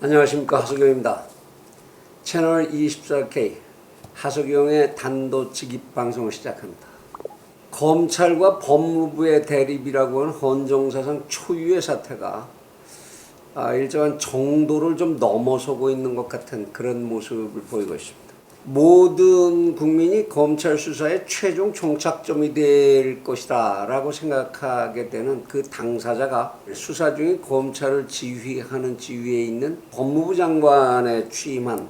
안녕하십니까, 하석영입니다. 채널 24K 하석영의 단도직입 방송을 시작합니다. 검찰과 법무부의 대립이라고 하는 헌정사상 초유의 사태가 일정한 정도를 좀 넘어서고 있는 것 같은 그런 모습을 보이고 있습니다. 모든 국민이 검찰 수사의 최종 종착점이 될 것이다 라고 생각하게 되는 그 당사자가 수사 중인 검찰을 지휘하는 지위에 있는 법무부 장관에 취임한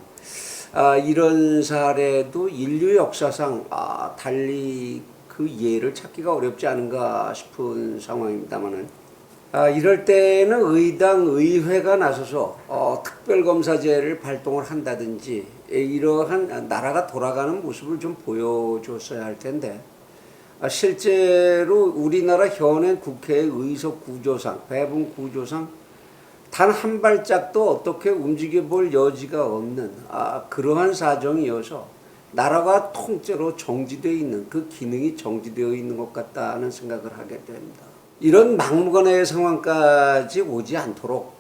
이런 사례도 인류 역사상 달리 그 예를 찾기가 어렵지 않은가 싶은 상황입니다만은 이럴 때는 의당 의회가 나서서 특별검사제를 발동을 한다든지 이러한 나라가 돌아가는 모습을 좀 보여줬어야 할 텐데 실제로 우리나라 현행 국회의 의석 구조상, 배분 구조상 단 한 발짝도 어떻게 움직여 볼 여지가 없는 그러한 사정이어서 나라가 통째로 정지되어 있는, 그 기능이 정지되어 있는 것 같다는 생각을 하게 됩니다. 이런 막무가내의 상황까지 오지 않도록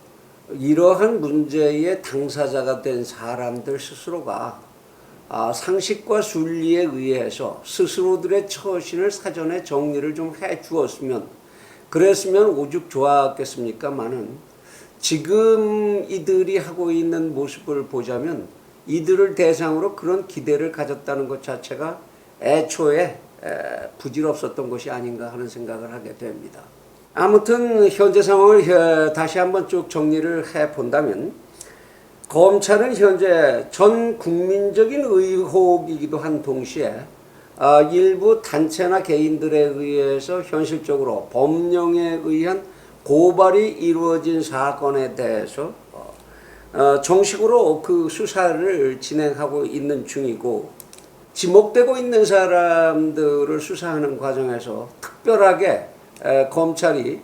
이러한 문제의 당사자가 된 사람들 스스로가 상식과 순리에 의해서 스스로들의 처신을 사전에 정리를 좀 해주었으면, 그랬으면 오죽 좋았겠습니까마는 지금 이들이 하고 있는 모습을 보자면 이들을 대상으로 그런 기대를 가졌다는 것 자체가 애초에 부질없었던 것이 아닌가 하는 생각을 하게 됩니다. 아무튼 현재 상황을 다시 한번 쭉 정리를 해본다면 검찰은 현재 전 국민적인 의혹이기도 한 동시에 일부 단체나 개인들에 의해서 현실적으로 법령에 의한 고발이 이루어진 사건에 대해서 정식으로 그 수사를 진행하고 있는 중이고, 지목되고 있는 사람들을 수사하는 과정에서 특별하게 검찰이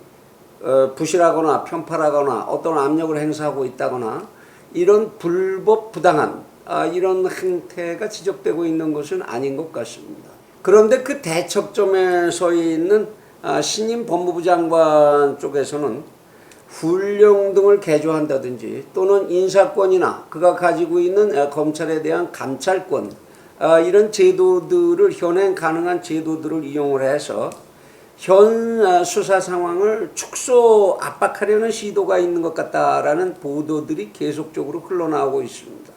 부실하거나 편파하거나 어떤 압력을 행사하고 있다거나 이런 불법 부당한 이런 행태가 지적되고 있는 것은 아닌 것 같습니다. 그런데 그 대척점에 서 있는 신임 법무부 장관 쪽에서는 훈령 등을 개조한다든지 또는 인사권이나 그가 가지고 있는 검찰에 대한 감찰권, 이런 제도들을, 현행 가능한 제도들을 이용을 해서 현 수사 상황을 축소 압박하려는 시도가 있는 것 같다라는 보도들이 계속적으로 흘러나오고 있습니다.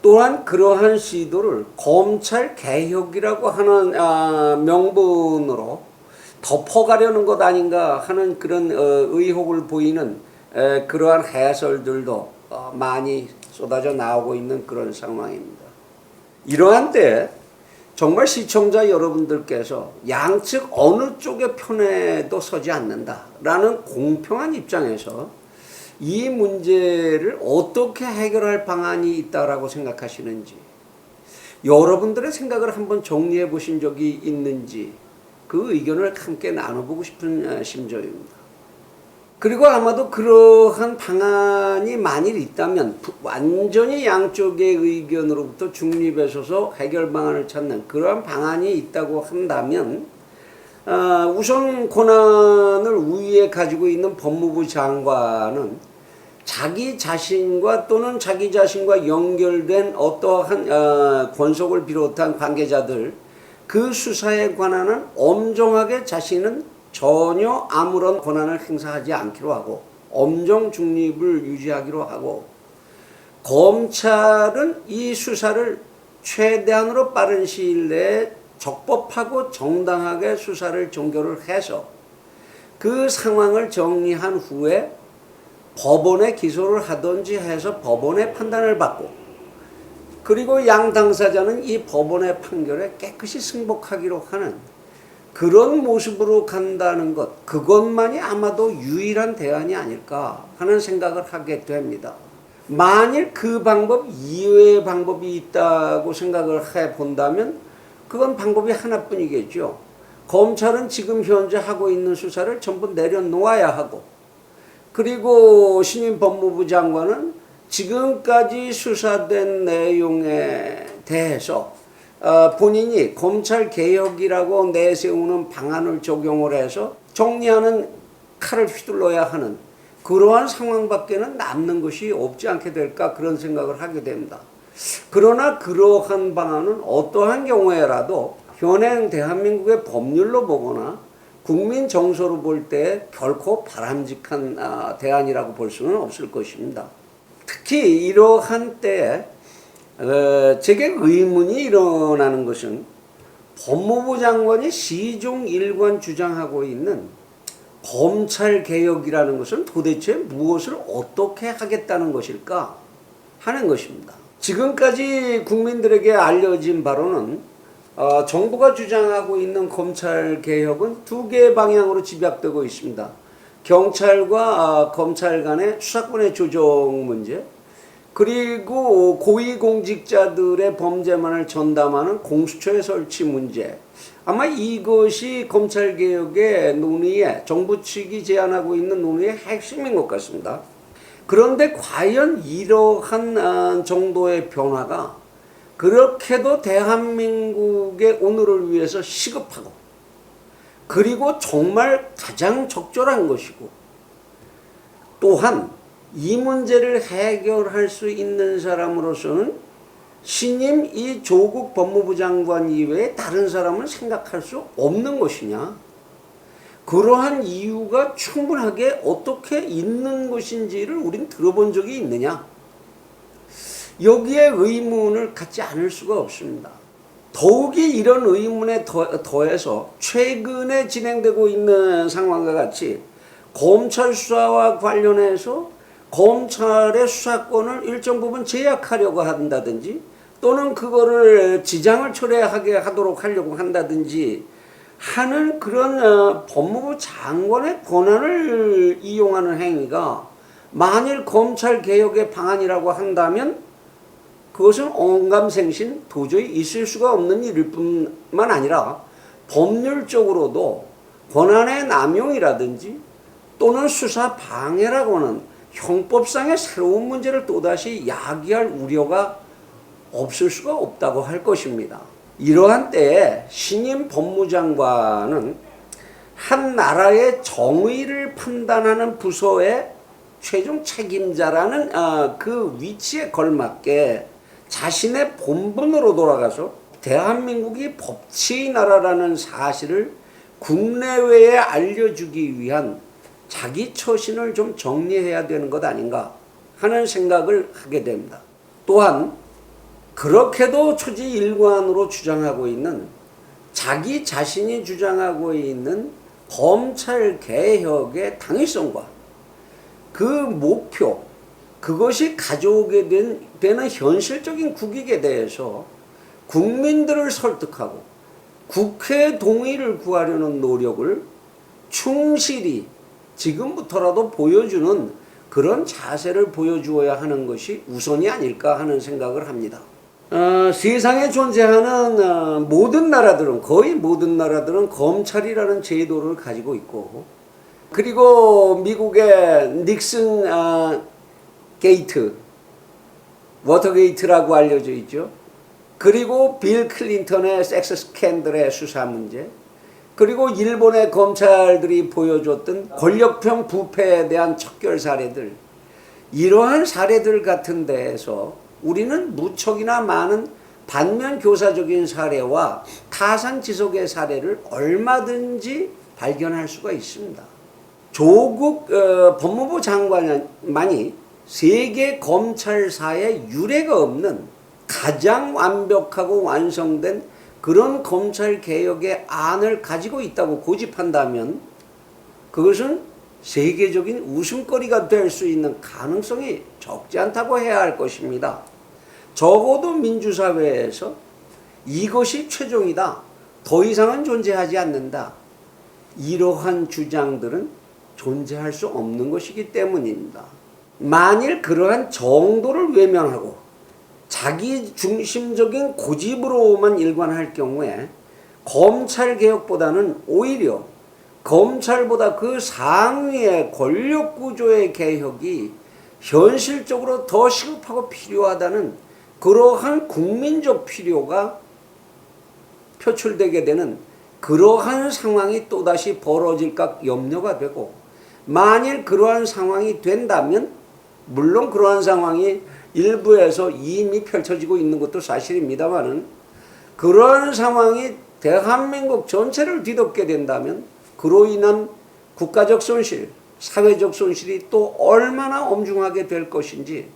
또한 그러한 시도를 검찰 개혁이라고 하는 명분으로 덮어가려는 것 아닌가 하는 그런 의혹을 보이는 그러한 해설들도 많이 쏟아져 나오고 있는 그런 상황입니다. 이러한 때 정말 시청자 여러분들께서 양측 어느 쪽의 편에도 서지 않는다라는 공평한 입장에서 이 문제를 어떻게 해결할 방안이 있다라고 생각하시는지, 여러분들의 생각을 한번 정리해 보신 적이 있는지 그 의견을 함께 나눠보고 싶은 심정입니다. 그리고 아마도 그러한 방안이 만일 있다면 완전히 양쪽의 의견으로부터 중립에 서서 해결 방안을 찾는 그러한 방안이 있다고 한다면 우선 권한을 우위에 가지고 있는 법무부 장관은 자기 자신과 또는 자기 자신과 연결된 어떠한 권속을 비롯한 관계자들, 그 수사에 관한은 엄정하게 자신은 전혀 아무런 권한을 행사하지 않기로 하고 엄정 중립을 유지하기로 하고, 검찰은 이 수사를 최대한으로 빠른 시일 내에 적법하고 정당하게 수사를 종결을 해서 그 상황을 정리한 후에 법원에 기소를 하든지 해서 법원의 판단을 받고, 그리고 양 당사자는 이 법원의 판결에 깨끗이 승복하기로 하는 그런 모습으로 간다는 것, 그것만이 아마도 유일한 대안이 아닐까 하는 생각을 하게 됩니다. 만일 그 방법 이외의 방법이 있다고 생각을 해본다면 그건 방법이 하나뿐이겠죠. 검찰은 지금 현재 하고 있는 수사를 전부 내려놓아야 하고, 그리고 신임 법무부 장관은 지금까지 수사된 내용에 대해서 본인이 검찰개혁이라고 내세우는 방안을 적용을 해서 정리하는 칼을 휘둘러야 하는 그러한 상황밖에는 남는 것이 없지 않게 될까 그런 생각을 하게 됩니다. 그러나 그러한 방안은 어떠한 경우에라도 현행 대한민국의 법률로 보거나 국민 정서로 볼 때 결코 바람직한 대안이라고 볼 수는 없을 것입니다. 특히 이러한 때에 제게 의문이 일어나는 것은 법무부 장관이 시종 일관 주장하고 있는 검찰개혁이라는 것은 도대체 무엇을 어떻게 하겠다는 것일까 하는 것입니다. 지금까지 국민들에게 알려진 바로는 정부가 주장하고 있는 검찰개혁은 두 개의 방향으로 집약되고 있습니다. 경찰과 검찰 간의 수사권의 조정 문제, 그리고 고위공직자들의 범죄만을 전담하는 공수처의 설치 문제. 아마 이것이 검찰개혁의 논의에, 정부 측이 제안하고 있는 논의의 핵심인 것 같습니다. 그런데 과연 이러한 정도의 변화가 그렇게도 대한민국의 오늘을 위해서 시급하고, 그리고 정말 가장 적절한 것이고, 또한 이 문제를 해결할 수 있는 사람으로서는 신임 이 조국 법무부 장관 이외에 다른 사람을 생각할 수 없는 것이냐, 그러한 이유가 충분하게 어떻게 있는 것인지를 우린 들어본 적이 있느냐, 여기에 의문을 갖지 않을 수가 없습니다. 더욱이 이런 의문에 더해서 최근에 진행되고 있는 상황과 같이 검찰 수사와 관련해서 검찰의 수사권을 일정 부분 제약하려고 한다든지, 또는 그거를 지장을 초래하게 하도록 하려고 한다든지 하는 그런 법무부 장관의 권한을 이용하는 행위가 만일 검찰개혁의 방안이라고 한다면 그것은 언감생신 도저히 있을 수가 없는 일일 뿐만 아니라 법률적으로도 권한의 남용이라든지 또는 수사 방해라고 하는 형법상의 새로운 문제를 또다시 야기할 우려가 없을 수가 없다고 할 것입니다. 이러한 때에 신임 법무장관은 한 나라의 정의를 판단하는 부서의 최종 책임자라는 그 위치에 걸맞게 자신의 본분으로 돌아가서 대한민국이 법치의 나라라는 사실을 국내외에 알려주기 위한 자기 처신을 좀 정리해야 되는 것 아닌가 하는 생각을 하게 됩니다. 또한 그렇게도 초지일관으로 주장하고 있는, 자기 자신이 주장하고 있는 검찰개혁의 당위성과 그 목표, 그것이 가져오게 되는 현실적인 국익에 대해서 국민들을 설득하고 국회 동의를 구하려는 노력을 충실히 지금부터라도 보여주는 그런 자세를 보여주어야 하는 것이 우선이 아닐까 하는 생각을 합니다. 세상에 존재하는 모든 나라들은, 거의 모든 나라들은 검찰이라는 제도를 가지고 있고, 그리고 미국의 닉슨 게이트, 워터게이트라고 알려져 있죠. 그리고 빌 클린턴의 섹스 스캔들의 수사 문제, 그리고 일본의 검찰들이 보여줬던 권력형 부패에 대한 척결 사례들, 이러한 사례들 같은 데에서 우리는 무척이나 많은 반면교사적인 사례와 타산지석의 사례를 얼마든지 발견할 수가 있습니다. 조국 법무부 장관만이 세계 검찰사에 유례가 없는 가장 완벽하고 완성된 그런 검찰개혁의 안을 가지고 있다고 고집한다면 그것은 세계적인 웃음거리가 될 수 있는 가능성이 적지 않다고 해야 할 것입니다. 적어도 민주사회에서 이것이 최종이다, 더 이상은 존재하지 않는다, 이러한 주장들은 존재할 수 없는 것이기 때문입니다. 만일 그러한 정도를 외면하고 자기 중심적인 고집으로만 일관할 경우에 검찰개혁보다는 오히려 검찰보다 그 상위의 권력구조의 개혁이 현실적으로 더 시급하고 필요하다는 그러한 국민적 필요가 표출되게 되는 그러한 상황이 또다시 벌어질까 염려가 되고, 만일 그러한 상황이 된다면, 물론 그러한 상황이 일부에서 이미 펼쳐지고 있는 것도 사실입니다만은, 그러한 상황이 대한민국 전체를 뒤덮게 된다면 그로 인한 국가적 손실, 사회적 손실이 또 얼마나 엄중하게 될 것인지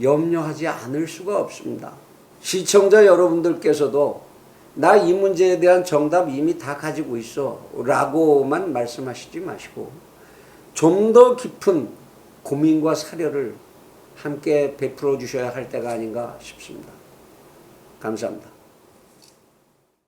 염려하지 않을 수가 없습니다. 시청자 여러분들께서도 나 이 문제에 대한 정답 이미 다 가지고 있어 라고만 말씀하시지 마시고 좀 더 깊은 고민과 사려를 함께 베풀어 주셔야 할 때가 아닌가 싶습니다. 감사합니다.